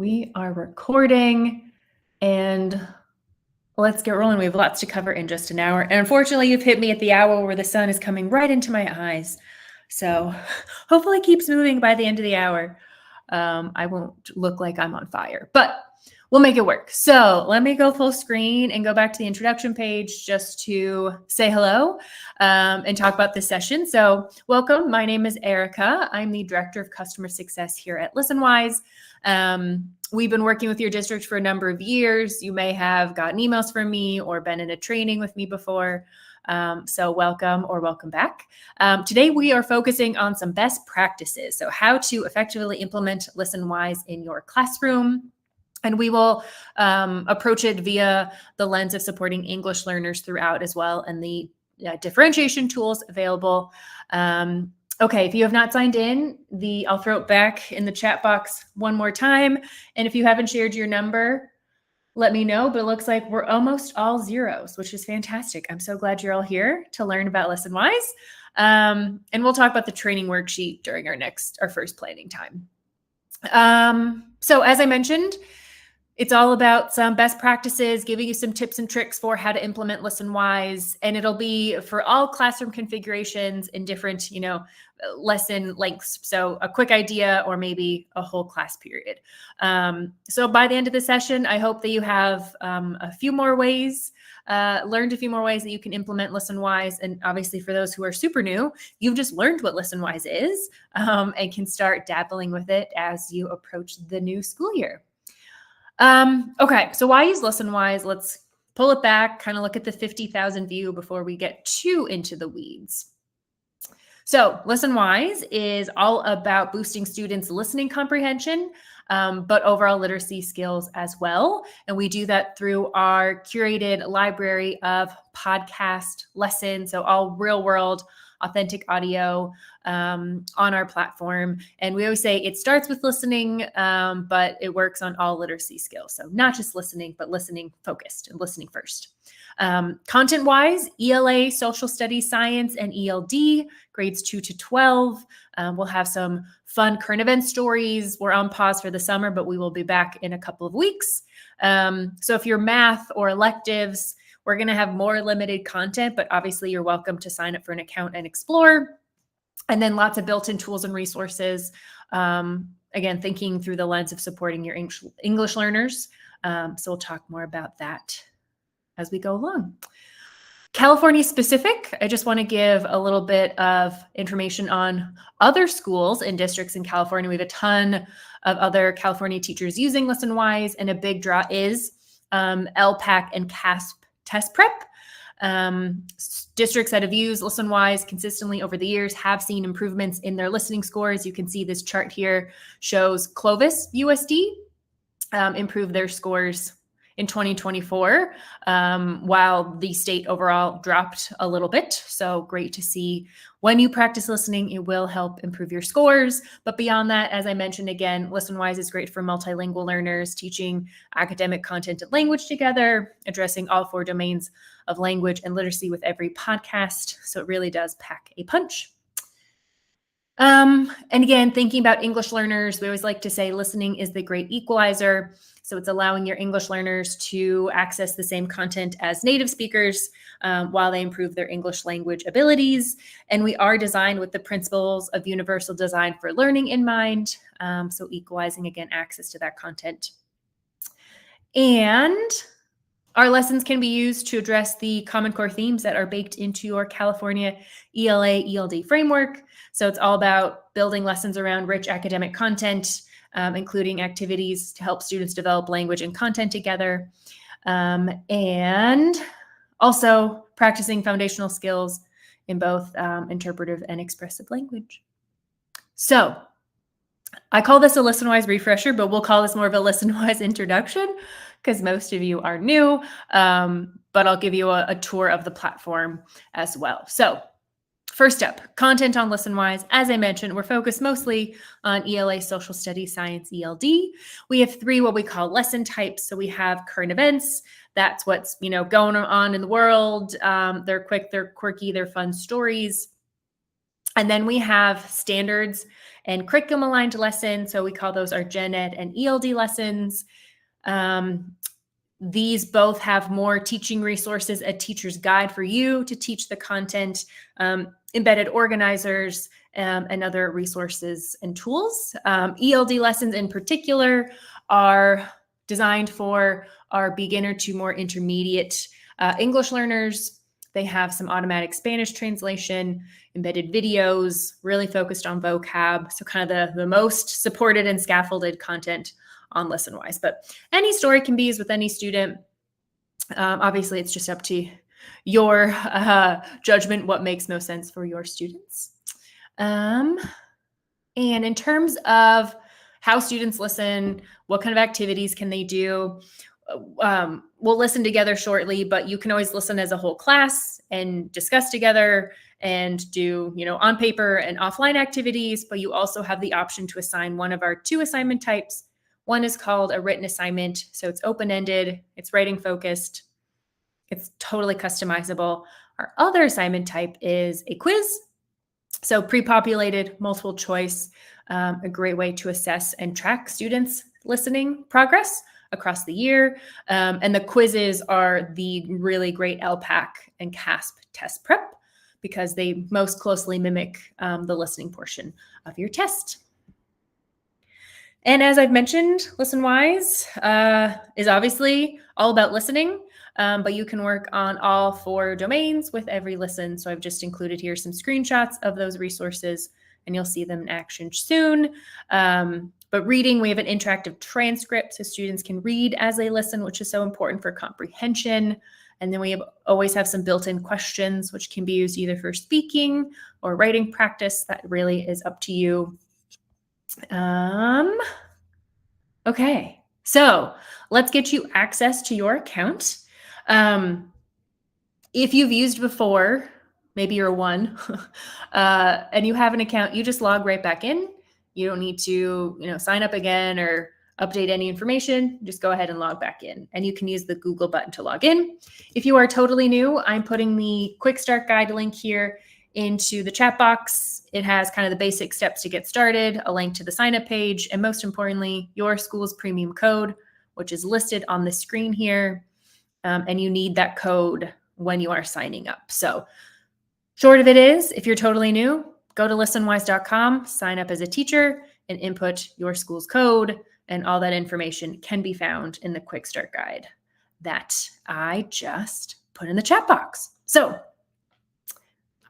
We are recording and let's get rolling. We have lots to cover in just an hour. And unfortunately, you've hit me at the hour where the sun is coming right into my eyes. So hopefully it keeps moving by the end of the hour. I won't look like I'm on fire, but we'll make it work. So let me go full screen and go back to the introduction page just to say hello and talk about this session. So welcome. My name is Erica. I'm the Director of Customer Success here at Listenwise. We've been working with your district for a number of years. You may have gotten emails from me or been in a training with me before. So welcome or welcome back. Today we are focusing on some best practices. So how to effectively implement Listenwise in your classroom. And we will approach it via the lens of supporting English learners throughout as well, and the differentiation tools available. Okay, if you have not signed in, I'll throw it back in the chat box one more time. And if you haven't shared your number, let me know. But it looks like we're almost all zeros, which is fantastic. I'm so glad you're all here to learn about Listenwise. And we'll talk about the training worksheet during our first planning time. So as I mentioned, it's all about some best practices, giving you some tips and tricks for how to implement Listenwise, and it'll be for all classroom configurations in different, lesson lengths. So a quick idea or maybe a whole class period. So by the end of the session, I hope that you have learned a few more ways that you can implement Listenwise. And obviously for those who are super new, you've just learned what Listenwise is and can start dabbling with it as you approach the new school year. Okay, so why use Listenwise? Let's pull it back, kind of look at the 50,000 view before we get too into the weeds. So Listenwise is all about boosting students' listening comprehension, but overall literacy skills as well. And we do that through our curated library of podcast lessons, so all real-world authentic audio on our platform. And we always say it starts with listening, but it works on all literacy skills. So not just listening, but listening focused and listening first. Content-wise, ELA, Social Studies, Science, and ELD, grades 2 to 12. We'll have some fun current event stories. We're on pause for the summer, but we will be back in a couple of weeks. So if you're math or electives, we're going to have more limited content, but obviously you're welcome to sign up for an account and explore. And then lots of built-in tools and resources. Again, thinking through the lens of supporting your English learners. So we'll talk more about that as we go along. California specific, I just want to give a little bit of information on other schools and districts in California. We have a ton of other California teachers using Listenwise, and a big draw is LPAC and CASP test prep. Districts that have used Listenwise consistently over the years have seen improvements in their listening scores. You can see this chart here shows Clovis USD improve their scores in 2024, while the state overall dropped a little bit. So great to see. When you practice listening, it will help improve your scores. But beyond that, as I mentioned again, Listenwise is great for multilingual learners, teaching academic content and language together, addressing all 4 domains of language and literacy with every podcast. So it really does pack a punch. And again, thinking about English learners, we always like to say listening is the great equalizer. So it's allowing your English learners to access the same content as native speakers while they improve their English language abilities. And we are designed with the principles of universal design for learning in mind. So equalizing, again, access to that content. And our lessons can be used to address the common core themes that are baked into your California ELA ELD framework. So it's all about building lessons around rich academic content, including activities to help students develop language and content together, and also practicing foundational skills in both interpretive and expressive language. So I call this a Listenwise refresher, but we'll call this more of a Listenwise introduction because most of you are new, but I'll give you a tour of the platform as well. So first up, content on Listenwise. As I mentioned, we're focused mostly on ELA, Social Studies, Science, ELD. We have 3 what we call lesson types. So we have current events. That's what's going on in the world. They're quick, they're quirky, they're fun stories. And then we have standards and curriculum aligned lessons. So we call those our Gen Ed and ELD lessons. These both have more teaching resources, a teacher's guide for you to teach the content, embedded organizers, and other resources and tools. ELD lessons in particular are designed for our beginner to more intermediate English learners. They have some automatic Spanish translation, embedded videos, really focused on vocab. So kind of the most supported and scaffolded content on Listenwise. But any story can be used with any student. Obviously, it's just up to your judgment what makes most sense for your students. And in terms of how students listen, what kind of activities can they do? We'll listen together shortly, but you can always listen as a whole class and discuss together and do, on paper and offline activities, but you also have the option to assign one of our 2 assignment types. One is called a written assignment. So it's open-ended, it's writing focused, it's totally customizable. Our other assignment type is a quiz. So pre-populated, multiple choice, a great way to assess and track students' listening progress across the year. And the quizzes are the really great LPAC and CASP test prep because they most closely mimic the listening portion of your test. And as I've mentioned, Listenwise is obviously all about listening, but you can work on all 4 domains with every listen. So I've just included here some screenshots of those resources, and you'll see them in action soon. But reading, we have an interactive transcript so students can read as they listen, which is so important for comprehension. And then we always have some built-in questions, which can be used either for speaking or writing practice. That really is up to you. Okay, so let's get you access to your account. If you've used before, maybe you're one, and you have an account, you just log right back in. You don't need to, sign up again or update any information. Just go ahead and log back in, and you can use the Google button to log in. If you are totally new, I'm putting the quick start guide link here into the chat box. It has kind of the basic steps to get started, a link to the sign up page, and most importantly, your school's premium code, which is listed on the screen here. And you need that code when you are signing up. So short of it is, if you're totally new, go to listenwise.com, sign up as a teacher, and input your school's code, and all that information can be found in the quick start guide that I just put in the chat box. So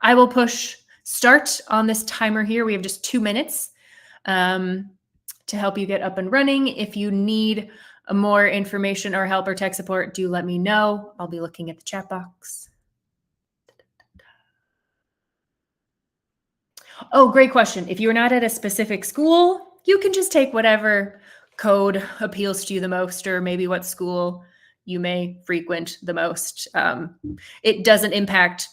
I will push start on this timer here. We have just 2 minutes to help you get up and running. If you need more information or help or tech support, do let me know. I'll be looking at the chat box. Oh, great question. If you're not at a specific school, you can just take whatever code appeals to you the most, or maybe what school you may frequent the most. It doesn't impact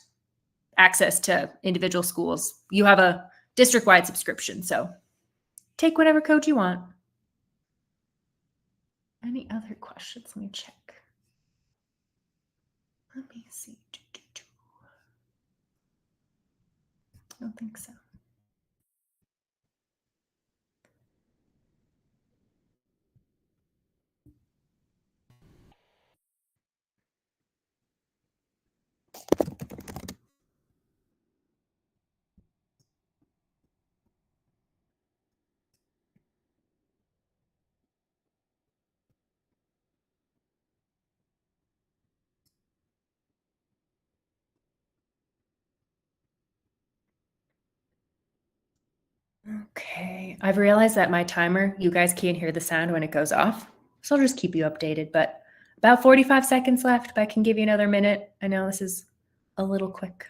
access to individual schools. You have a district-wide subscription, so take whatever code you want. Any other questions? Let me check. Let me see. I don't think so. Okay, I've realized that my timer, you guys can't hear the sound when it goes off, so I'll just keep you updated, but about 45 seconds left, but I can give you another minute. I know this is a little quick.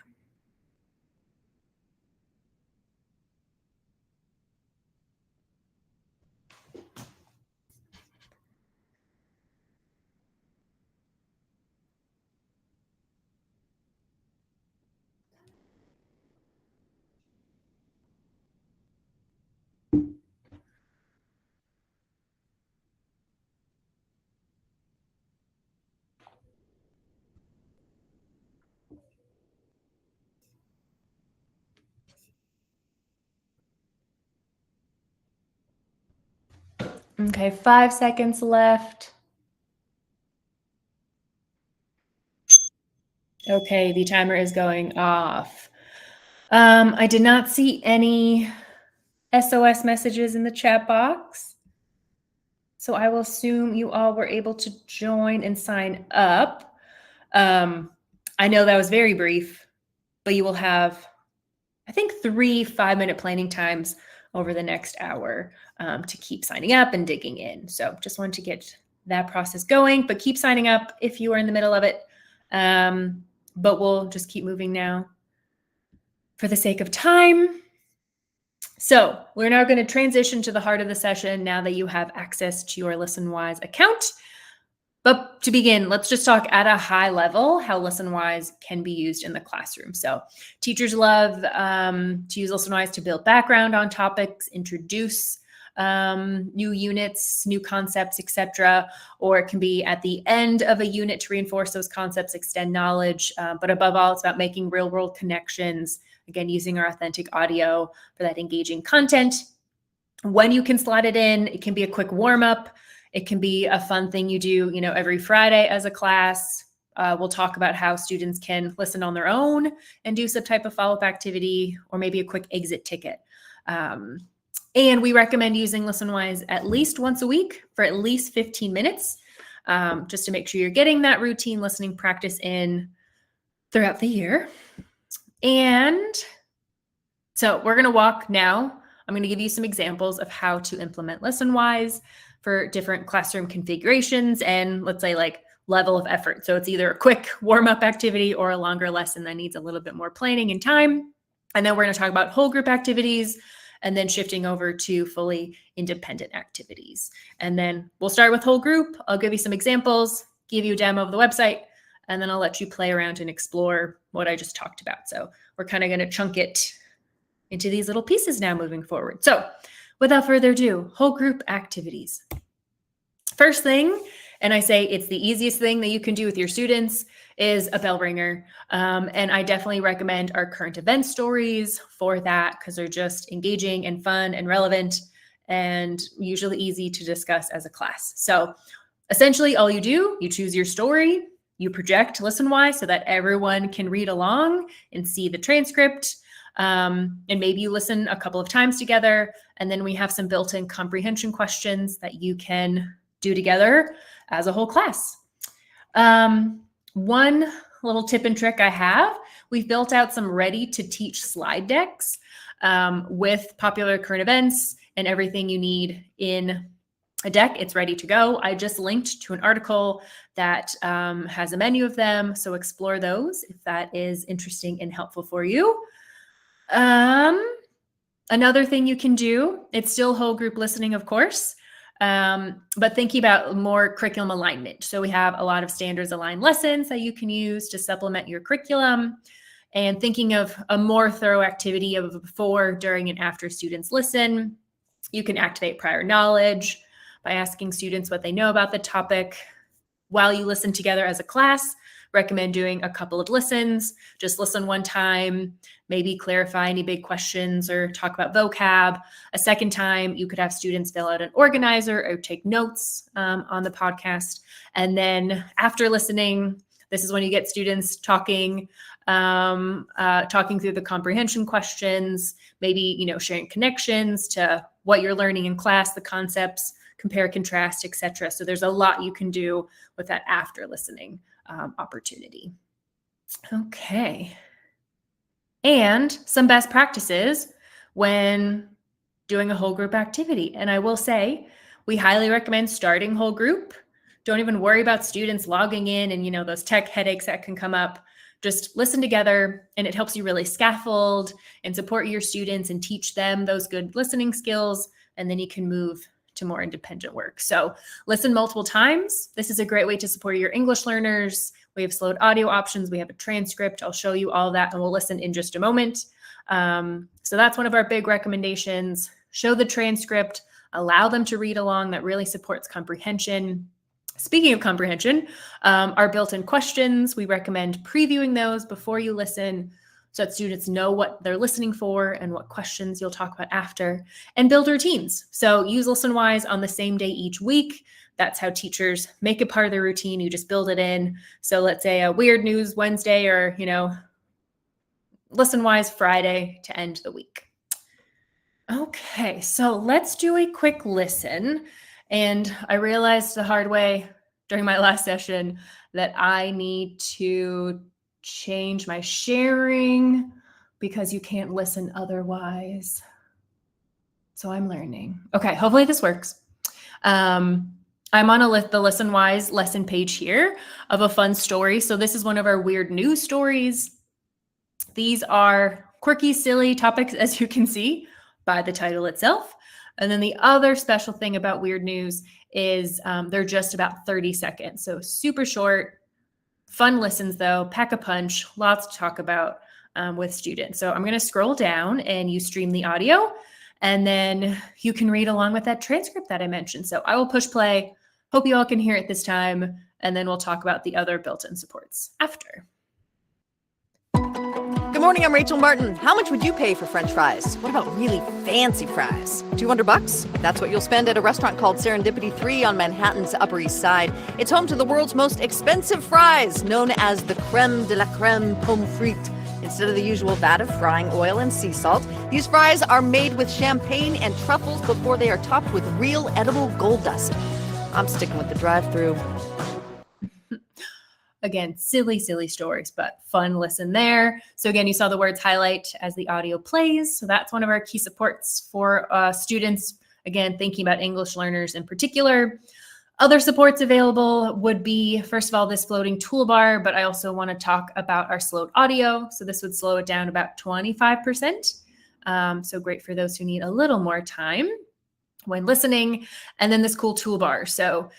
Okay, 5 seconds left. Okay, the timer is going off. I did not see any SOS messages in the chat box. So I will assume you all were able to join and sign up. I know that was very brief, but you will have, I think, 3 5-minute planning times over the next hour to keep signing up and digging in. So just wanted to get that process going, but keep signing up if you are in the middle of it. But we'll just keep moving now for the sake of time. So we're now going to transition to the heart of the session now that you have access to your Listenwise account. But to begin, let's just talk at a high level how Listenwise can be used in the classroom. So teachers love to use Listenwise to build background on topics, introduce new units, new concepts, etc. Or it can be at the end of a unit to reinforce those concepts, extend knowledge. But above all, it's about making real-world connections. Again, using our authentic audio for that engaging content. When you can slot it in, it can be a quick warm-up. It can be a fun thing you do, every Friday as a class. We'll talk about how students can listen on their own and do some type of follow-up activity or maybe a quick exit ticket. And we recommend using Listenwise at least once a week for at least 15 minutes, just to make sure you're getting that routine listening practice in throughout the year. And so we're going to walk now. I'm going to give you some examples of how to implement Listenwise for different classroom configurations and let's say like level of effort. So it's either a quick warm-up activity or a longer lesson that needs a little bit more planning and time. And then we're going to talk about whole group activities and then shifting over to fully independent activities. And then we'll start with whole group. I'll give you some examples, give you a demo of the website, and then I'll let you play around and explore what I just talked about. So we're kind of going to chunk it into these little pieces now moving forward. So without further ado, whole group activities. First thing, and I say it's the easiest thing that you can do with your students, is a bell ringer. And I definitely recommend our current event stories for that because they're just engaging and fun and relevant and usually easy to discuss as a class. So essentially all you do, you choose your story, you project Listenwise so that everyone can read along and see the transcript. And maybe you listen a couple of times together, and then we have some built-in comprehension questions that you can do together as a whole class. One little tip and trick I have, we've built out some ready-to-teach slide decks with popular current events and everything you need in a deck. It's ready to go. I just linked to an article that has a menu of them, so explore those if that is interesting and helpful for you. Another thing you can do, it's still whole group listening, of course, but thinking about more curriculum alignment. So we have a lot of standards aligned lessons that you can use to supplement your curriculum, and thinking of a more thorough activity of before, during, and after students listen. You can activate prior knowledge by asking students what they know about the topic. While you listen together as a class, recommend doing a couple of listens. Just listen one time, maybe clarify any big questions or talk about vocab. A second time, you could have students fill out an organizer or take notes on the podcast. And then after listening, this is when you get students talking through the comprehension questions, maybe, sharing connections to what you're learning in class, the concepts, compare, contrast, etc. So there's a lot you can do with that after listening opportunity. Okay. And some best practices when doing a whole group activity. And I will say, we highly recommend starting whole group. Don't even worry about students logging in and, those tech headaches that can come up. Just listen together, and it helps you really scaffold and support your students and teach them those good listening skills. And then you can move to more independent work. So listen multiple times. This is a great way to support your English learners. We have slowed audio options. We have a transcript. I'll show you all that, and we'll listen in just a moment. So that's one of our big recommendations. Show the transcript, allow them to read along. That really supports comprehension. Speaking of comprehension, our built-in questions, we recommend previewing those before you listen so that students know what they're listening for and what questions you'll talk about after, and build routines. So use Listenwise on the same day each week. That's how teachers make it part of their routine. You just build it in. So let's say a weird news Wednesday, or, Listenwise Friday to end the week. Okay, so let's do a quick listen. And I realized the hard way during my last session that I need to change my sharing because you can't listen otherwise. So I'm learning. Okay, hopefully this works. I'm on the Listenwise lesson page here of a fun story. So this is one of our weird news stories. These are quirky, silly topics, as you can see by the title itself. And then the other special thing about weird news is they're just about 30 seconds. So super short, fun listens though, pack a punch, lots to talk about with students. So I'm going to scroll down and you stream the audio, and then you can read along with that transcript that I mentioned. So I will push play. Hope you all can hear it this time. And then we'll talk about the other built-in supports after. Good morning, I'm Rachel Martin. How much would you pay for French fries? What about really fancy fries? $200? That's what you'll spend at a restaurant called Serendipity 3 on Manhattan's Upper East Side. It's home to the world's most expensive fries, known as the creme de la creme pomme frite. Instead of the usual vat of frying oil and sea salt, these fries are made with champagne and truffles before they are topped with real edible gold dust. I'm sticking with the drive-thru. Again, silly stories, but fun listen there. So again, you saw the words highlight as the audio plays. So that's one of our key supports for students. Again, thinking about English learners in particular. Other supports available would be, first of all, this floating toolbar, but I also want to talk about our slowed audio. So this would slow it down about 25%. So great for those who need a little more time when listening. And then this cool toolbar. So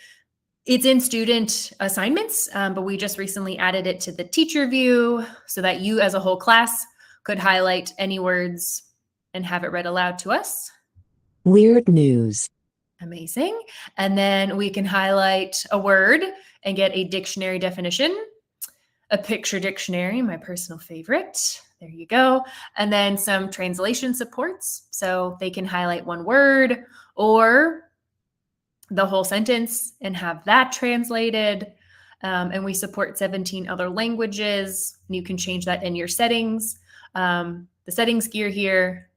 it's in student assignments, but we just recently added it to the teacher view so that you as a whole class could highlight any words and have it read aloud to us. Weird news. Amazing. And then we can highlight a word and get a dictionary definition, a picture dictionary, my personal favorite. There you go. And then some translation supports. So they can highlight one word or the whole sentence and have that translated. And we support 17 other languages. You can change that in your settings. The settings gear here,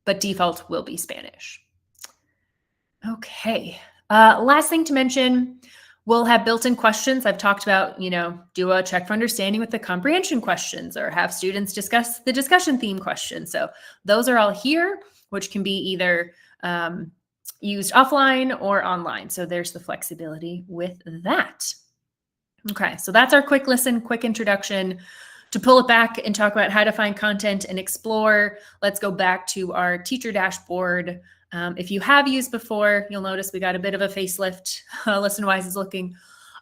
but default will be Spanish. Okay. Last thing to mention, we'll have built-in questions. I've talked about, do a check for understanding with the comprehension questions or have students discuss the discussion theme questions. So those are all here, which can be either used offline or online. So there's the flexibility with that. Okay, so that's our quick listen, quick introduction. To pull it back and talk about how to find content and explore, let's go back to our teacher dashboard. If you have used before, you'll notice we got a bit of a facelift. Listenwise is looking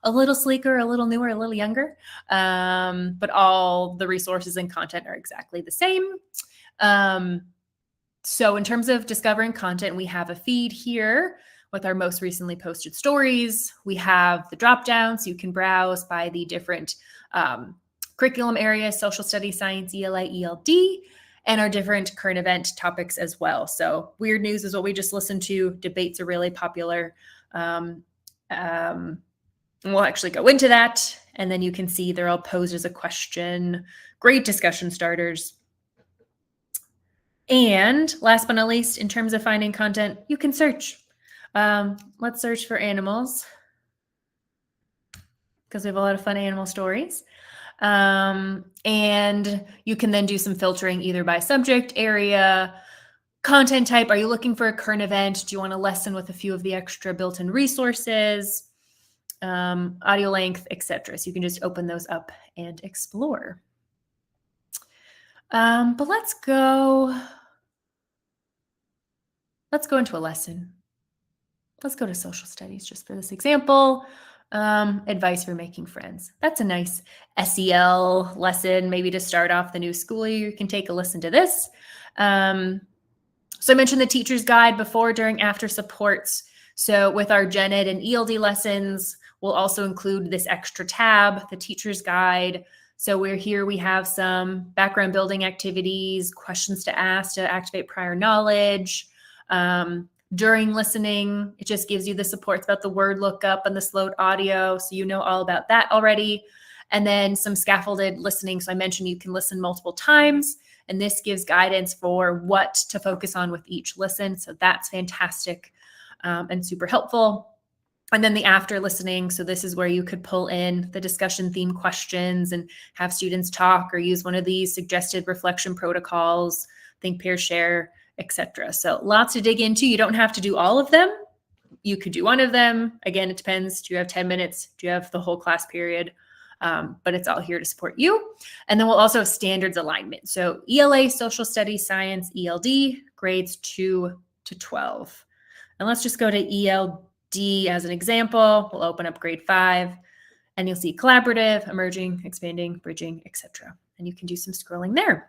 a little sleeker, a little newer, a little younger, but all the resources and content are exactly the same. So in terms of discovering content, we have a feed here with our most recently posted stories. We have the drop down so you can browse by the different curriculum areas, social studies, science, ELA, ELD, and our different current event topics as well. So weird news is what we just listened to. Debates are really popular. We'll actually go into that. And then you can see they're all posed as a question. Great discussion starters. And last but not least, in terms of finding content, you can search. Let's search for animals because we have a lot of fun animal stories. And you can then do some filtering either by subject area, content type. Are you looking for a current event? Do you want a lesson with a few of the extra built-in resources, audio length, etc.? So you can just open those up and explore. But let's go into a lesson. Let's go to social studies just for this example. Advice for making friends. That's a nice SEL lesson, maybe to start off the new school year. You can take a listen to this. So I mentioned the teacher's guide before, during, after supports. So with our Gen Ed and ELD lessons, we'll also include this extra tab, the teacher's guide. So we have some background building activities, questions to ask to activate prior knowledge. During listening, it just gives you the supports about the word lookup and the slowed audio. So you know all about that already. And then some scaffolded listening. So I mentioned you can listen multiple times, and this gives guidance for what to focus on with each listen. So that's fantastic and super helpful. And then the after listening. So this is where you could pull in the discussion theme questions and have students talk or use one of these suggested reflection protocols, think, pair, share, etc. So lots to dig into. You don't have to do all of them. You could do one of them. Again, it depends. Do you have 10 minutes? Do you have the whole class period? But it's all here to support you. And then we'll also have standards alignment. So ELA, social studies, science, ELD, grades 2 to 12. And let's just go to ELD as an example. We'll open up grade 5 and you'll see collaborative, emerging, expanding, bridging, etc. And you can do some scrolling there.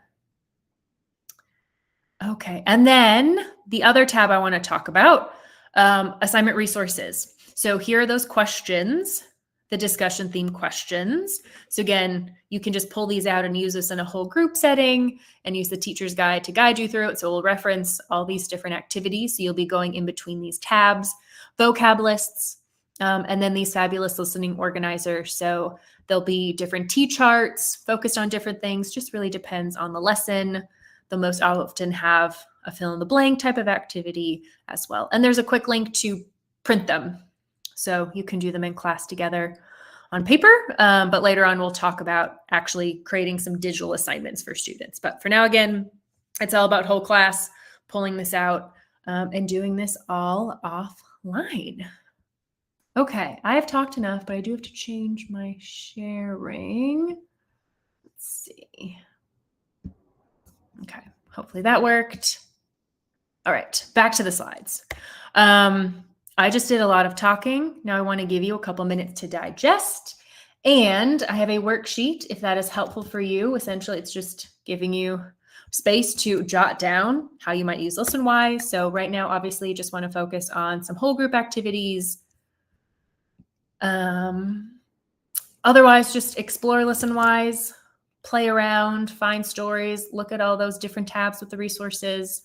Okay, and then the other tab I want to talk about, assignment resources. So here are those questions, the discussion theme questions. So again, you can just pull these out and use this in a whole group setting and use the teacher's guide to guide you through it. So we'll reference all these different activities. So you'll be going in between these tabs, vocab lists, and then these fabulous listening organizers. So there'll be different T-charts focused on different things, just really depends on the lesson. They'll most often have a fill in the blank type of activity as well. And there's a quick link to print them. So you can do them in class together on paper, but later on we'll talk about actually creating some digital assignments for students. But for now, again, it's all about whole class, pulling this out and doing this all offline. Okay, I have talked enough, but I do have to change my sharing. Let's see. Okay, hopefully that worked. All right, back to the slides. I just did a lot of talking. Now I want to give you a couple minutes to digest. And I have a worksheet if that is helpful for you. Essentially, it's just giving you space to jot down how you might use Listenwise. So right now, obviously, you just want to focus on some whole group activities. Otherwise, just explore Listenwise, play around, find stories, look at all those different tabs with the resources.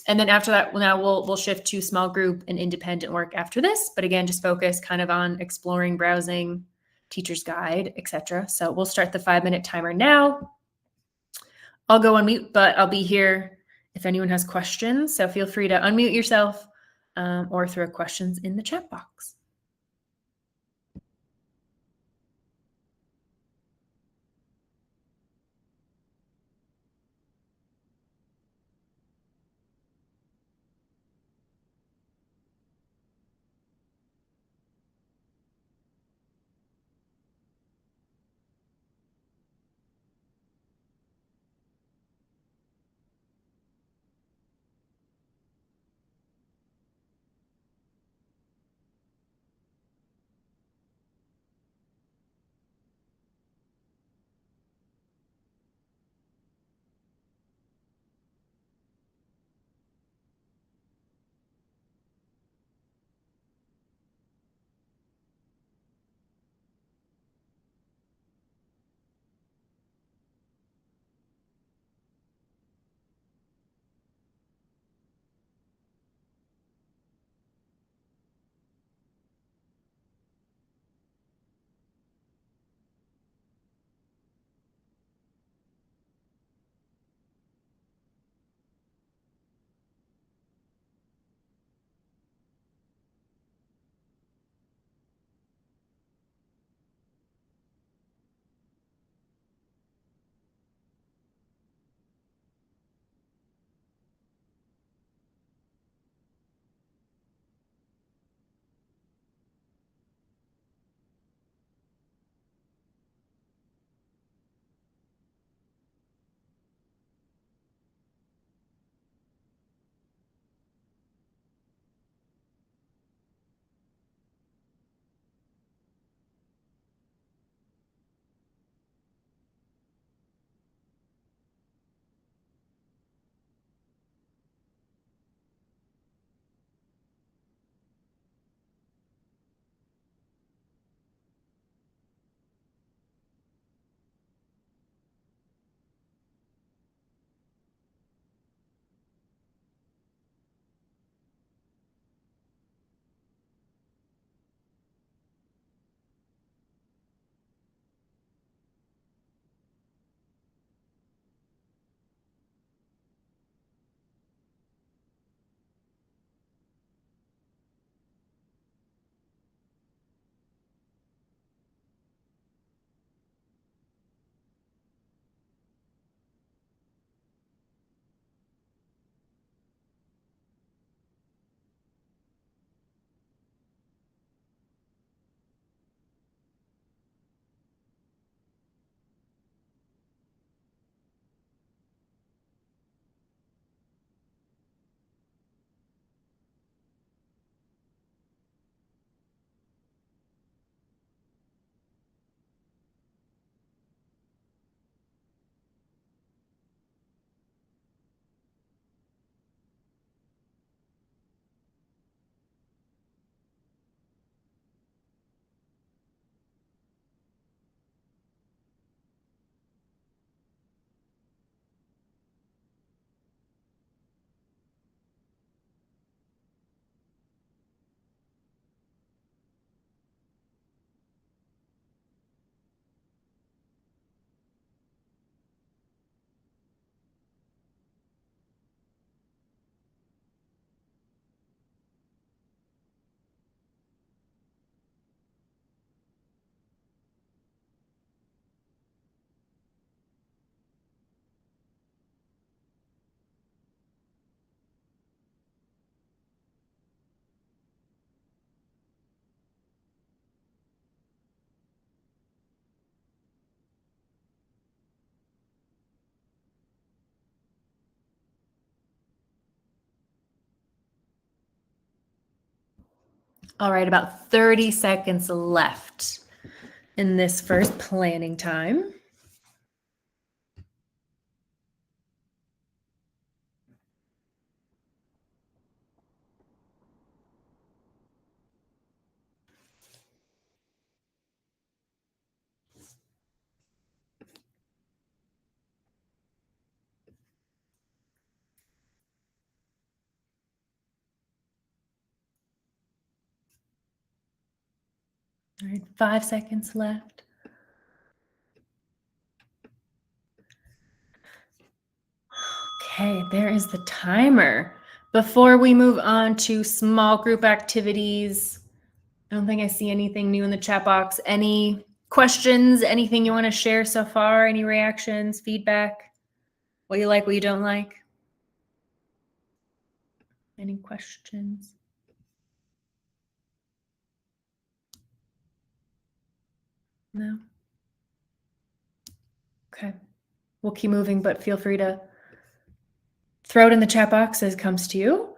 And then after that, now we'll shift to small group and independent work after this. But again, just focus kind of on exploring, browsing, teacher's guide, etc. So we'll start the 5-minute timer now. I'll go on mute, but I'll be here if anyone has questions. So feel free to unmute yourself or throw questions in the chat box. All right, about 30 seconds left in this first planning time. All right, 5 seconds left. Okay, there is the timer. Before we move on to small group activities, I don't think I see anything new in the chat box. Any questions? Anything you want to share so far? Any reactions, feedback? What you like, what you don't like? Any questions? No? Okay. We'll keep moving, but feel free to throw it in the chat box as it comes to you.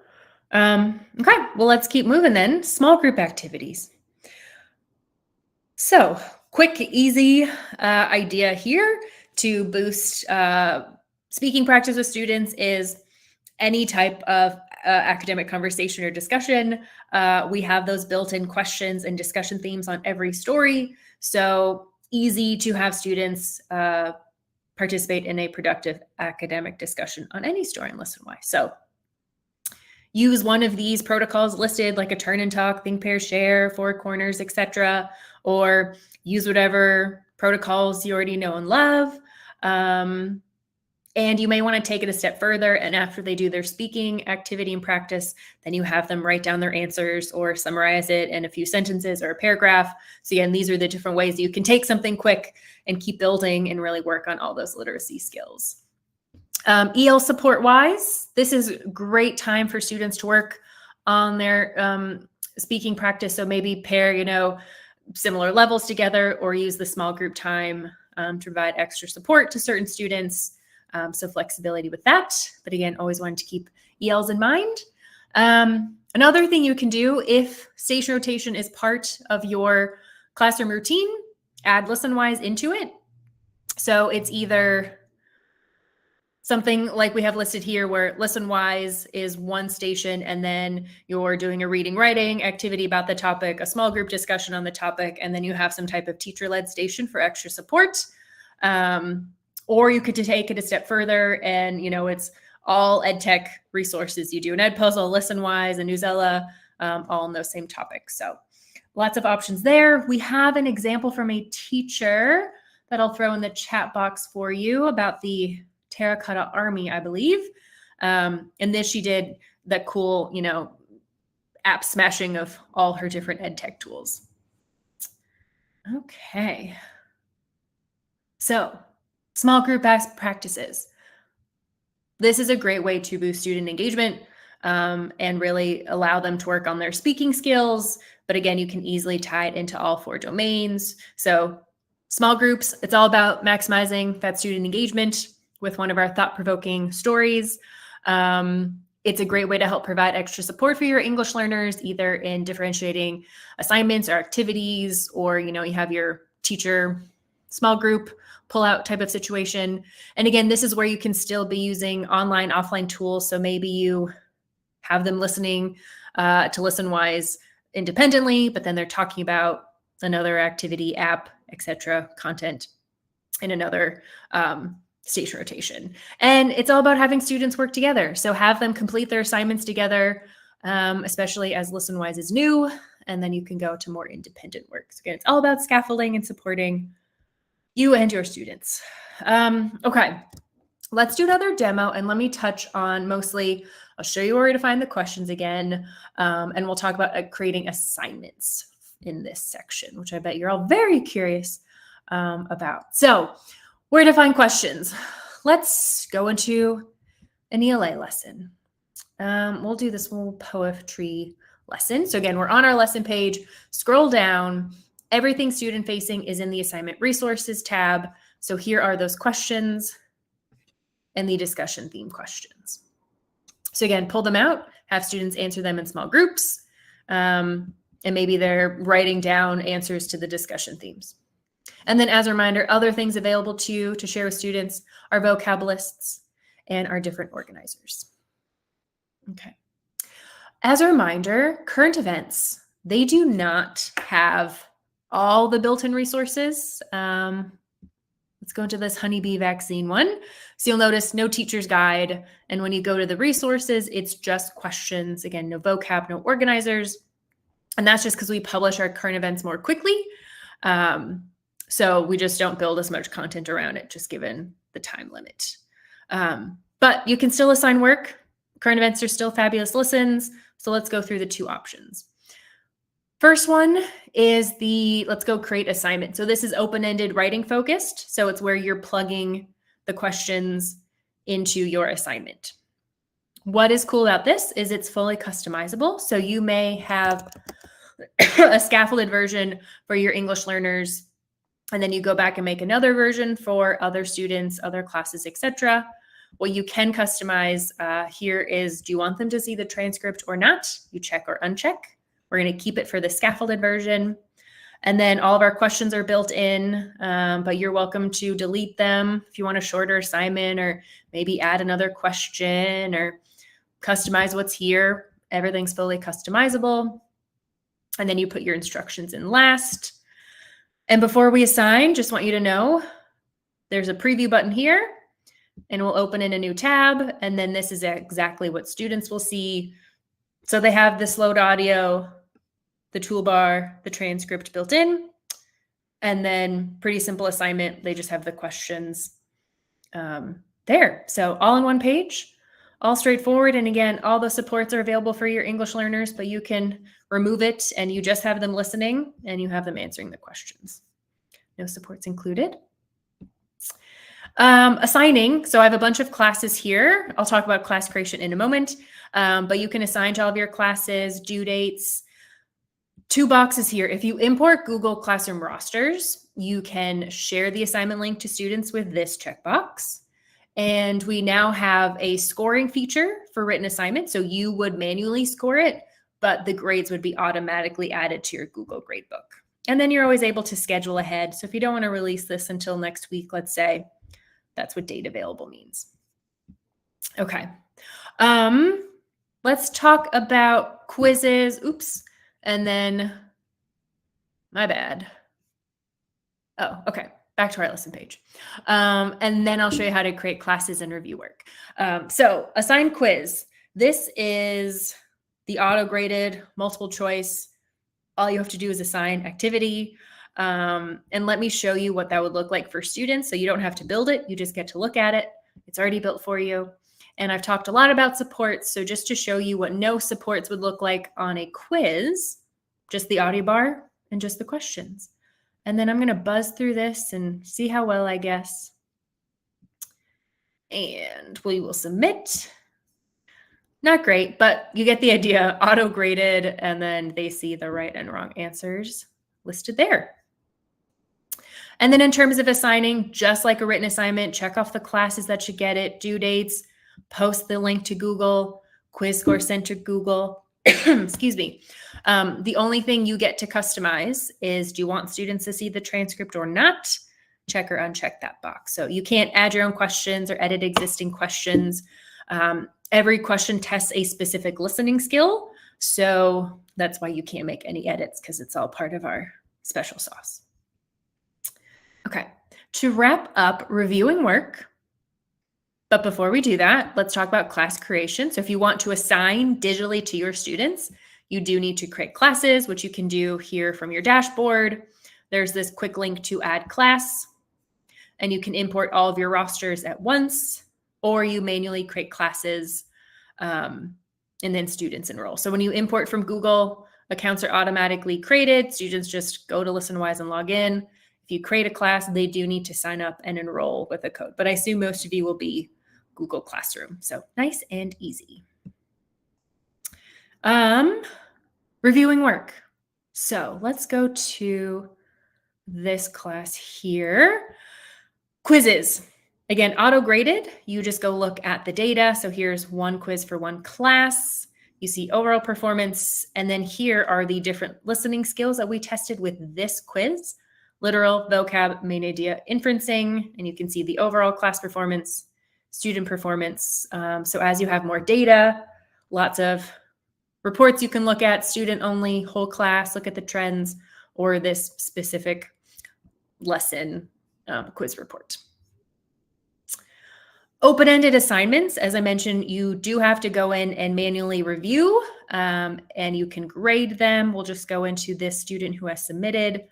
Okay, well, let's keep moving then. Small group activities. So, quick, easy idea here to boost speaking practice with students is any type of academic conversation or discussion. We have those built-in questions and discussion themes on every story. So easy to have students participate in a productive academic discussion on any story in Listenwise. So use one of these protocols listed, like a turn and talk, think, pair, share, four corners, etc., or use whatever protocols you already know and love. And you may want to take it a step further. And after they do their speaking activity and practice, then you have them write down their answers or summarize it in a few sentences or a paragraph. So again, these are the different ways you can take something quick and keep building and really work on all those literacy skills. EL support wise, this is a great time for students to work on their speaking practice. So maybe pair, similar levels together, or use the small group time to provide extra support to certain students. So flexibility with that. But again, always wanted to keep ELs in mind. Another thing you can do if station rotation is part of your classroom routine, add Listenwise into it. So it's either something like we have listed here where Listenwise is one station and then you're doing a reading writing activity about the topic, a small group discussion on the topic, and then you have some type of teacher-led station for extra support. Or you could take it a step further and, it's all ed tech resources. You do an Edpuzzle, Listenwise, a Newsella, all on those same topics. So lots of options there. We have an example from a teacher that I'll throw in the chat box for you about the Terracotta Army, I believe. And this, she did that cool, app smashing of all her different ed tech tools. Okay. So small group best practices. This is a great way to boost student engagement and really allow them to work on their speaking skills. But again, you can easily tie it into all 4 domains. So small groups, it's all about maximizing that student engagement with one of our thought-provoking stories. It's a great way to help provide extra support for your English learners, either in differentiating assignments or activities, or, you have your teacher small group pull-out type of situation. And again, this is where you can still be using online, offline tools. So maybe you have them listening to Listenwise independently, but then they're talking about another activity, app, etc., content in another station rotation. And it's all about having students work together. So have them complete their assignments together, especially as Listenwise is new, and then you can go to more independent work. So again, it's all about scaffolding and supporting you and your students. Okay, let's do another demo, and let me touch on mostly, I'll show you where to find the questions again, and we'll talk about creating assignments in this section, which I bet you're all very curious about. So where to find questions? Let's go into an ELA lesson. We'll do this little poetry lesson. So again, we're on our lesson page, scroll down. Everything student facing is in the assignment resources tab. So here are those questions and the discussion theme questions. So again, pull them out, have students answer them in small groups. And maybe they're writing down answers to the discussion themes. And then as a reminder, other things available to you to share with students are vocab lists and our different organizers. Okay. As a reminder, current events, they do not have all the built-in resources. Let's go into this honeybee vaccine one. So you'll notice no teacher's guide. And when you go to the resources, it's just questions. Again, no vocab, no organizers. And that's just because we publish our current events more quickly. So we just don't build as much content around it, just given the time limit. But you can still assign work. Current events are still fabulous listens. So let's go through the two options. First one is let's go create assignment. So this is open-ended writing focused. So it's where you're plugging the questions into your assignment. What is cool about this is it's fully customizable. So you may have a scaffolded version for your English learners, and then you go back and make another version for other students, other classes, etc. What you can customize here is, do you want them to see the transcript or not? You check or uncheck. We're going to keep it for the scaffolded version. And then all of our questions are built in, but you're welcome to delete them if you want a shorter assignment, or maybe add another question or customize what's here. Everything's fully customizable. And then you put your instructions in last. And before we assign, just want you to know there's a preview button here, and we'll open in a new tab. And then this is exactly what students will see. So they have this load audio, the toolbar, the transcript built in, and then pretty simple assignment. They just have the questions there. So all in one page, all straightforward. And again, all the supports are available for your English learners, but you can remove it and you just have them listening and you have them answering the questions. No supports included. Assigning. So I have a bunch of classes here. I'll talk about class creation in a moment, but you can assign to all of your classes, due dates. Two boxes here. If you import Google Classroom rosters, you can share the assignment link to students with this checkbox. And we now have a scoring feature for written assignments. So you would manually score it, but the grades would be automatically added to your Google Gradebook. And then you're always able to schedule ahead. So if you don't want to release this until next week, let's say, that's what date available means. Okay. Let's talk about quizzes. Oops. And then, my bad. Oh, okay. Back to our lesson page. And then I'll show you how to create classes and review work. So assign quiz. This is the auto-graded multiple choice. All you have to do is assign activity. And let me show you what that would look like for students. So you don't have to build it. You just get to look at it. It's already built for you. And I've talked a lot about supports. So just to show you what no supports would look like on a quiz, just the audio bar and just the questions. And then I'm going to buzz through this and see how well I guess. And we will submit. Not great, but you get the idea. Auto-graded, and then they see the right and wrong answers listed there. And then in terms of assigning, just like a written assignment, check off the classes that should get it, due dates, post the link to Google, quiz score sent to Google. Excuse me. The only thing you get to customize is, do you want students to see the transcript or not? Check or uncheck that box. So you can't add your own questions or edit existing questions. Every question tests a specific listening skill. So that's why you can't make any edits, because it's all part of our special sauce. Okay, to wrap up reviewing work, but before we do that, let's talk about class creation. So if you want to assign digitally to your students, you do need to create classes, which you can do here from your dashboard. There's this quick link to add class, and you can import all of your rosters at once, or you manually create classes and then students enroll. So when you import from Google, accounts are automatically created. Students just go to Listenwise and log in. If you create a class, they do need to sign up and enroll with a code. But I assume most of you will be Google Classroom. So nice and easy. Reviewing work. So let's go to this class here. Quizzes. Again, auto-graded. You just go look at the data. So here's one quiz for one class. You see overall performance, and then here are the different listening skills that we tested with this quiz: literal, vocab, main idea, inferencing, and you can see the overall class performance, student performance. So as you have more data, lots of reports you can look at, student only, whole class, look at the trends, or this specific lesson quiz report. Open-ended assignments, as I mentioned, you do have to go in and manually review, and you can grade them. We'll just go into this student who has submitted,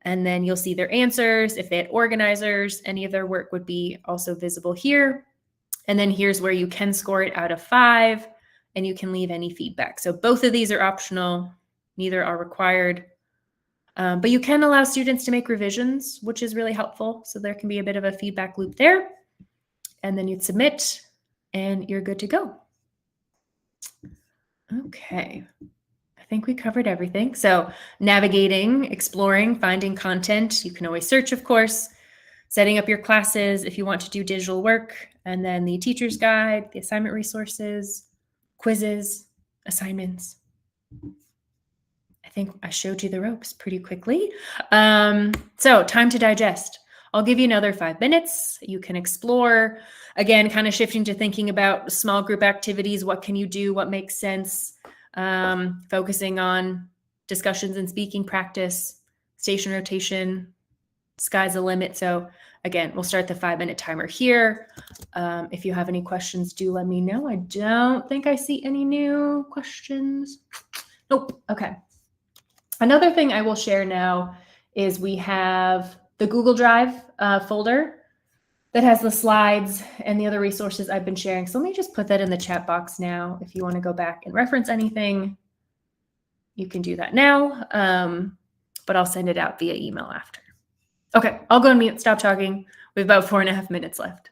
and then you'll see their answers. If they had organizers, any of their work would be also visible here. And then here's where you can score it out of 5, and you can leave any feedback. So both of these are optional, neither are required. But you can allow students to make revisions, which is really helpful. So there can be a bit of a feedback loop there. And then you'd submit and you're good to go. Okay, I think we covered everything. So navigating, exploring, finding content. You can always search, of course, setting up your classes if you want to do digital work, and then the teacher's guide, the assignment resources, quizzes, assignments. I think I showed you the ropes pretty quickly. So time to digest. I'll give you another 5 minutes. You can explore, again, kind of shifting to thinking about small group activities. What can you do? What makes sense? Focusing on discussions and speaking practice, station rotation, sky's the limit. So again, we'll start the 5-minute timer here. If you have any questions, do let me know. I don't think I see any new questions. Nope. Okay. Another thing I will share now is we have the Google Drive folder that has the slides and the other resources I've been sharing. So let me just put that in the chat box now. If you want to go back and reference anything, you can do that now, but I'll send it out via email after. Okay, I'll go on mute, stop talking. We have about 4.5 minutes left.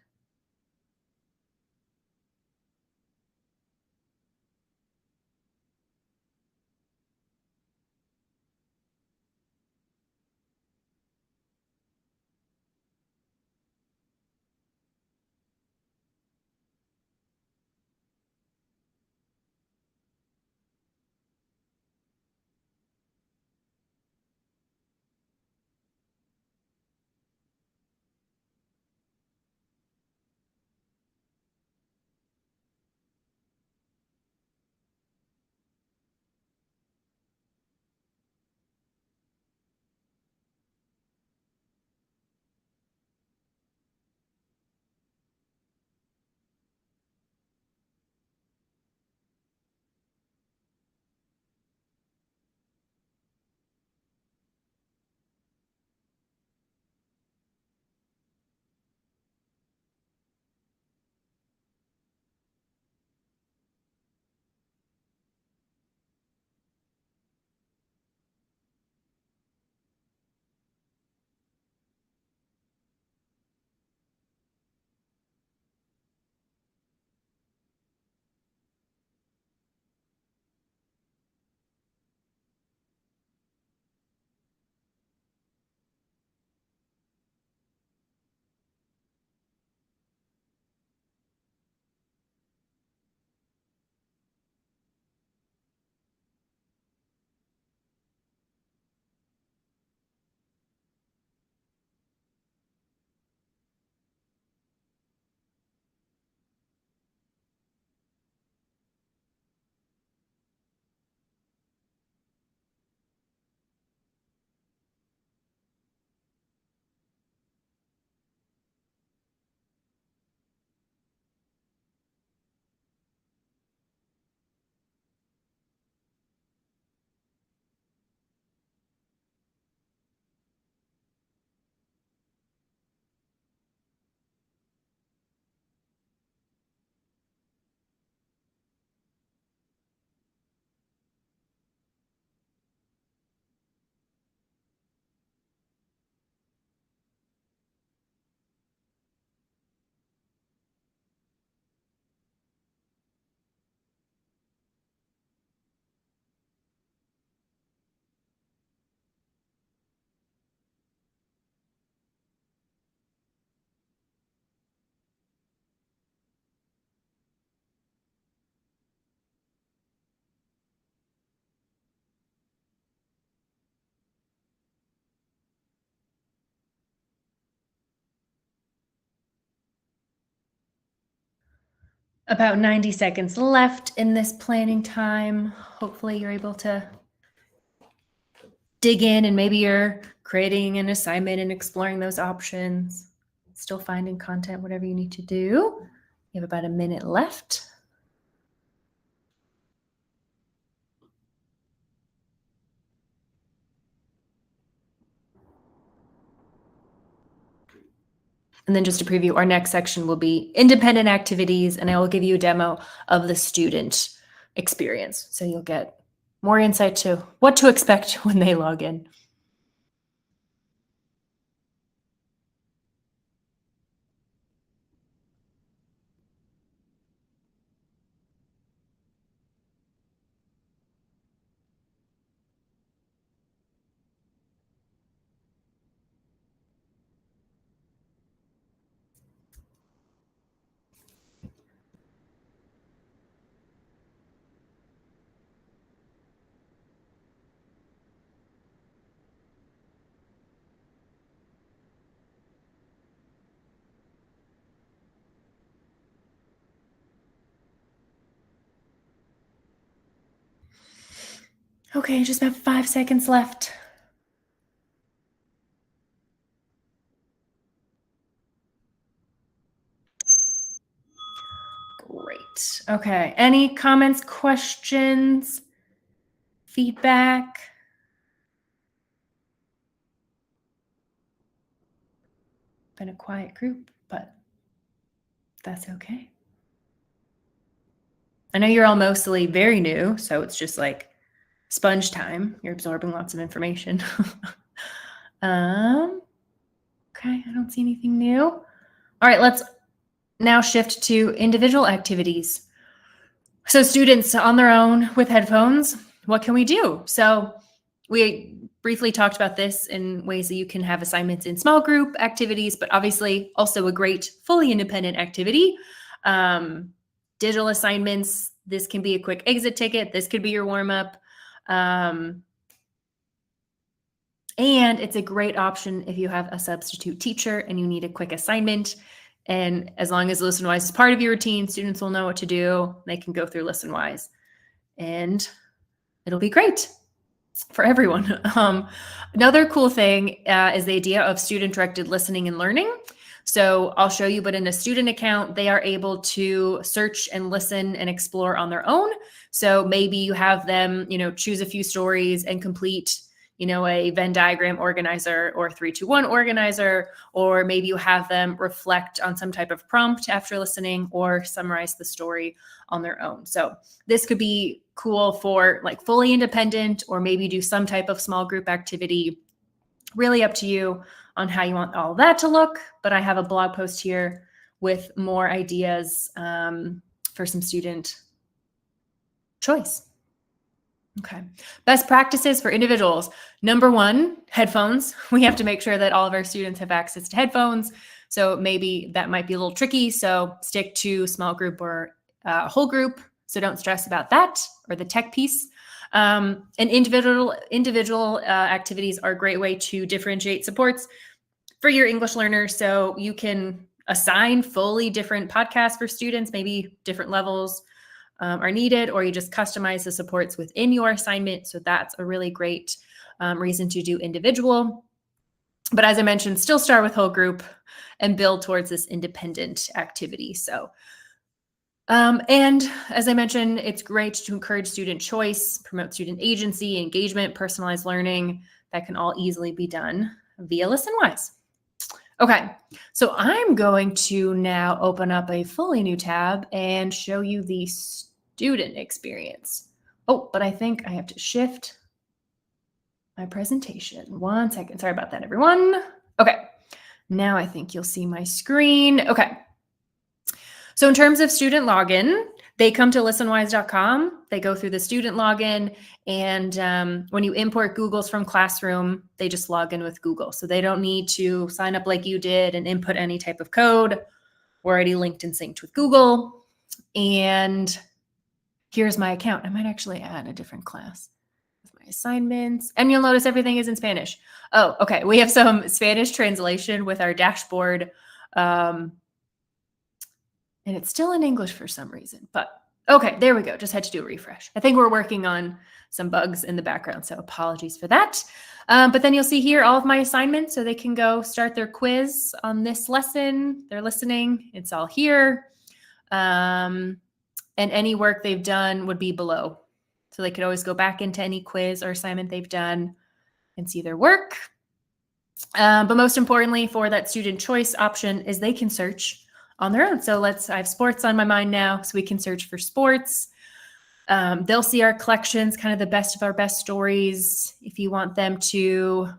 About 90 seconds left in this planning time. Hopefully you're able to dig in and maybe you're creating an assignment and exploring those options, still finding content, whatever you need to do. You have about a minute left. And then just to preview, our next section will be independent activities, and I will give you a demo of the student experience. So you'll get more insight to what to expect when they log in. Okay, just about 5 seconds left. Great. Okay, any comments, questions, feedback? Been a quiet group, but that's okay. I know you're all mostly very new, so it's just like sponge time. You're absorbing lots of information. Okay, I don't see anything new. All right, let's now shift to individual activities. So students on their own with headphones, what can we do? So we briefly talked about this in ways that you can have assignments in small group activities, but obviously also a great fully independent activity. Digital assignments, this can be a quick exit ticket. This could be your warm-up. And it's a great option if you have a substitute teacher and you need a quick assignment. And as long as Listenwise is part of your routine, students will know what to do. They can go through Listenwise and it'll be great for everyone. Another cool thing is the idea of student-directed listening and learning. So I'll show you, but in a student account, they are able to search and listen and explore on their own. So maybe you have them, choose a few stories and complete, a Venn diagram organizer or 3-2-1 organizer, or maybe you have them reflect on some type of prompt after listening or summarize the story on their own. So this could be cool for like fully independent, or maybe do some type of small group activity. Really up to you on how you want all that to look. But I have a blog post here with more ideas for some student choice. Okay. Best practices for individuals. Number one, headphones. We have to make sure that all of our students have access to headphones. So maybe that might be a little tricky. So stick to small group or whole group. So don't stress about that or the tech piece. And individual activities are a great way to differentiate supports for your English learners. So you can assign fully different podcasts for students, maybe different levels are needed, or you just customize the supports within your assignment. So that's a really great reason to do individual. But as I mentioned, still start with whole group and build towards this independent activity. So, and as I mentioned, it's great to encourage student choice, promote student agency, engagement, personalized learning. That can all easily be done via Listenwise. Okay, so I'm going to now open up a fully new tab and show you the student experience. Oh, but I think I have to shift my presentation. 1 second. Sorry about that, everyone. Okay, now I think you'll see my screen. Okay, so in terms of student login, they come to listenwise.com. They go through the student login, and when you import Google's from Classroom, they just log in with Google. So they don't need to sign up like you did and input any type of code. We're already linked and synced with Google. And here's my account. I might actually add a different class with my assignments. And you'll notice everything is in Spanish. Oh, okay. We have some Spanish translation with our dashboard. And And it's still in English for some reason, but okay, there we go. Just had to do a refresh. I think we're working on some bugs in the background, so apologies for that. But then you'll see here all of my assignments, so they can go start their quiz on this lesson. They're listening. It's all here. And any work they've done would be below. So they could always go back into any quiz or assignment they've done and see their work. But most importantly for that student choice option is they can search on their own. So I have sports on my mind now, so we can search for sports. They'll see our collections, kind of the best of our best stories. If you want them to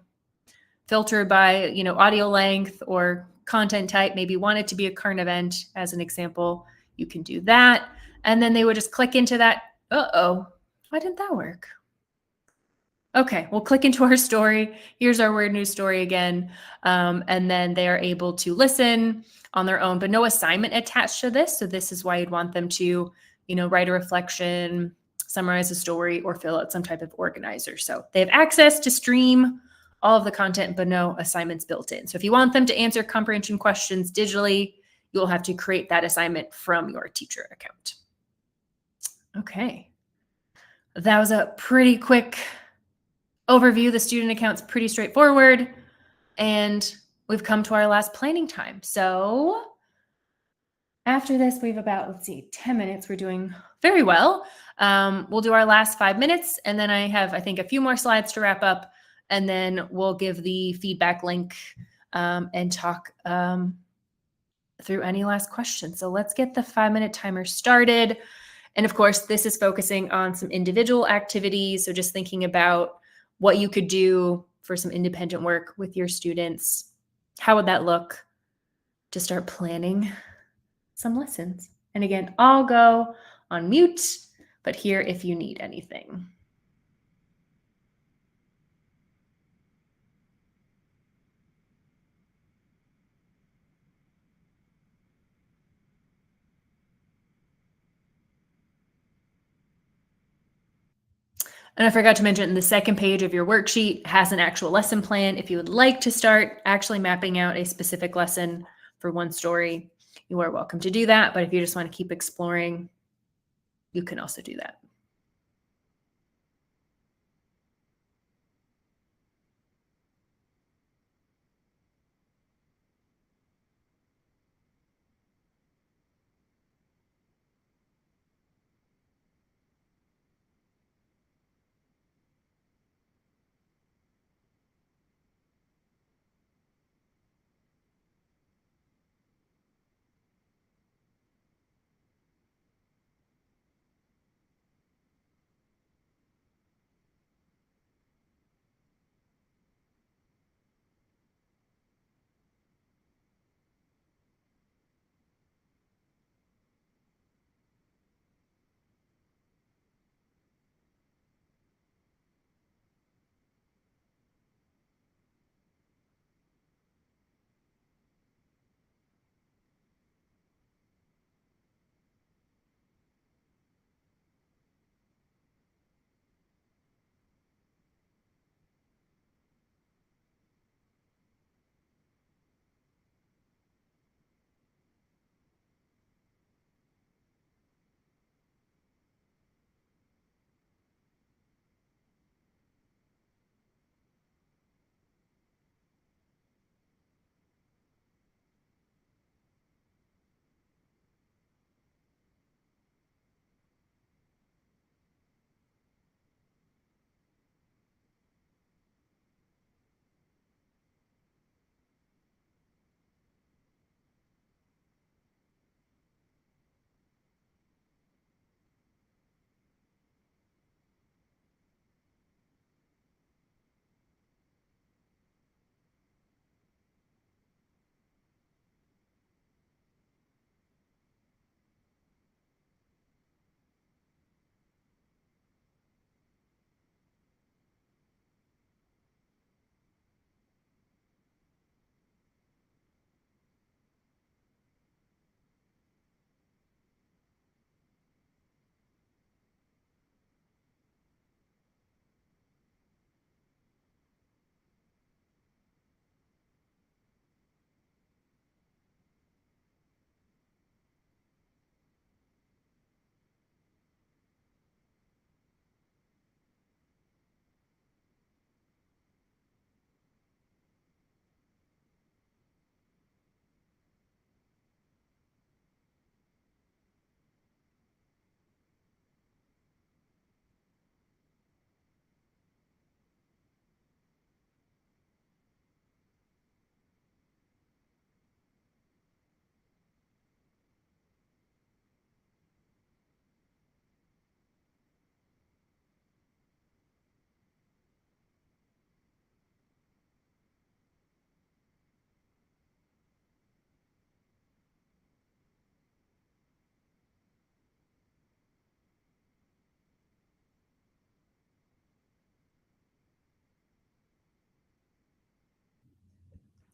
filter by, audio length or content type, maybe want it to be a current event as an example, you can do that. And then they would just click into that. Uh-oh, why didn't that work? Okay, we'll click into our story. Here's our weird news story again. And then they are able to listen on their own, but no assignment attached to this. So this is why you'd want them to, write a reflection, summarize a story, or fill out some type of organizer. So they have access to stream all of the content, but no assignments built in. So if you want them to answer comprehension questions digitally, you'll have to create that assignment from your teacher account. Okay. That was a pretty quick overview. The student account's pretty straightforward. And we've come to our last planning time. So after this, we have about, 10 minutes. We're doing very well. We'll do our last 5 minutes. And then I have, I think, a few more slides to wrap up. And then we'll give the feedback link and talk through any last questions. So let's get the 5-minute timer started. And of course, this is focusing on some individual activities. So just thinking about what you could do for some independent work with your students. How would that look to start planning some lessons? And again, I'll go on mute, but here if you need anything. And I forgot to mention, the second page of your worksheet has an actual lesson plan. If you would like to start actually mapping out a specific lesson for one story, you are welcome to do that. But if you just want to keep exploring, you can also do that.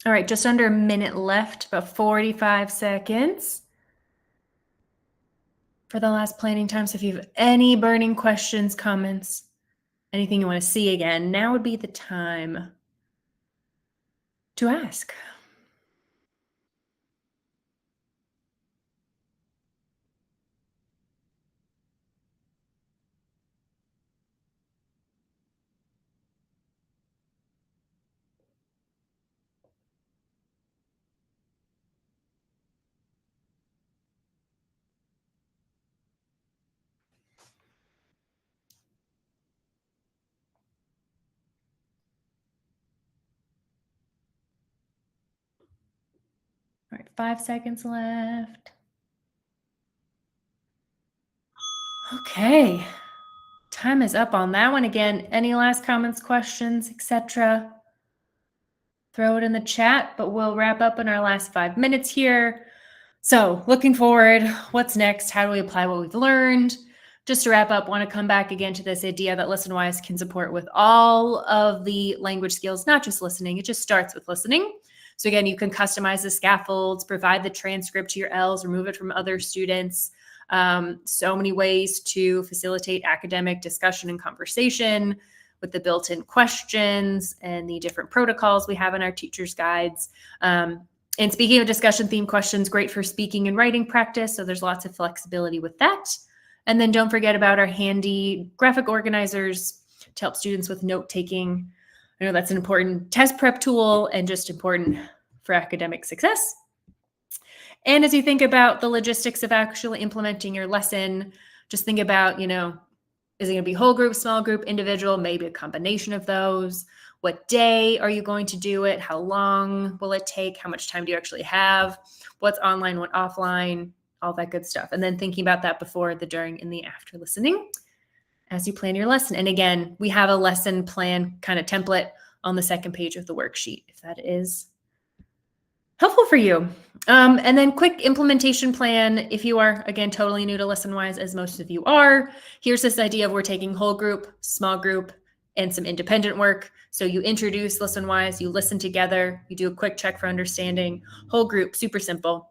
All right, just under a minute left, about 45 seconds for the last planning time. So if you have any burning questions, comments, anything you want to see again, now would be the time to ask. All right, 5 seconds left. Okay, time is up on that one. Again, any last comments, questions, etc.? Throw it in the chat, but we'll wrap up in our last 5 minutes here. So looking forward, what's next? How do we apply what we've learned? Just to wrap up, want to come back again to this idea that Listenwise can support with all of the language skills, not just listening. It just starts with listening. So again, you can customize the scaffolds, provide the transcript to your Ls, remove it from other students. So many ways to facilitate academic discussion and conversation with the built-in questions and the different protocols we have in our teacher's guides. And speaking of discussion theme questions, great for speaking and writing practice. So there's lots of flexibility with that. And then don't forget about our handy graphic organizers to help students with note-taking. I know that's an important test prep tool and just important for academic success. And as you think about the logistics of actually implementing your lesson, just think about, is it going to be whole group, small group, individual, maybe a combination of those? What day are you going to do it? How long will it take? How much time do you actually have? What's online, what offline, all that good stuff. And then thinking about that before, the during, and the after listening as you plan your lesson. And again, we have a lesson plan kind of template on the second page of the worksheet, if that is helpful for you. And then quick implementation plan. If you are, again, totally new to Listenwise, as most of you are, here's this idea of we're taking whole group, small group, and some independent work. So you introduce Listenwise, you listen together, you do a quick check for understanding. Whole group, super simple.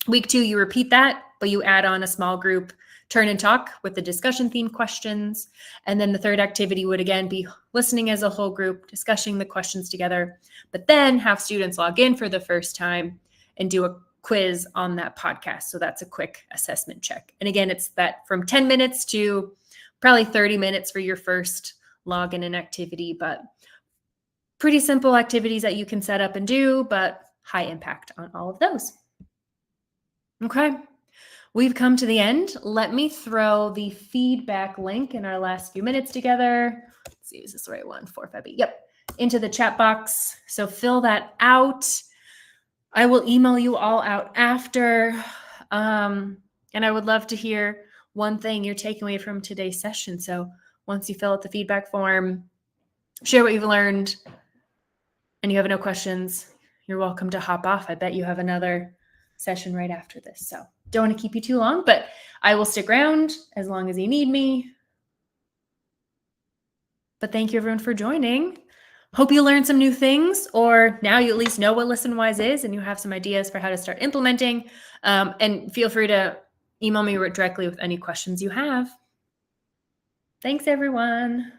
Week 2, you repeat that, but you add on a small group turn and talk with the discussion theme questions. And then the third activity would again be listening as a whole group, discussing the questions together, but then have students log in for the first time and do a quiz on that podcast. So that's a quick assessment check. And again, it's that from 10 minutes to probably 30 minutes for your first login and activity, but pretty simple activities that you can set up and do, but high impact on all of those. Okay, we've come to the end. Let me throw the feedback link in our last few minutes together. Let's see, is this the right one? 458. Yep, into the chat box. So fill that out. I will email you all out after. And I would love to hear one thing you're taking away from today's session. So once you fill out the feedback form, share what you've learned, and you have no questions, you're welcome to hop off. I bet you have another session right after this. So don't want to keep you too long, but I will stick around as long as you need me. But thank you everyone for joining. Hope you learned some new things, or now you at least know what Listenwise is and you have some ideas for how to start implementing. And feel free to email me directly with any questions you have. Thanks, everyone.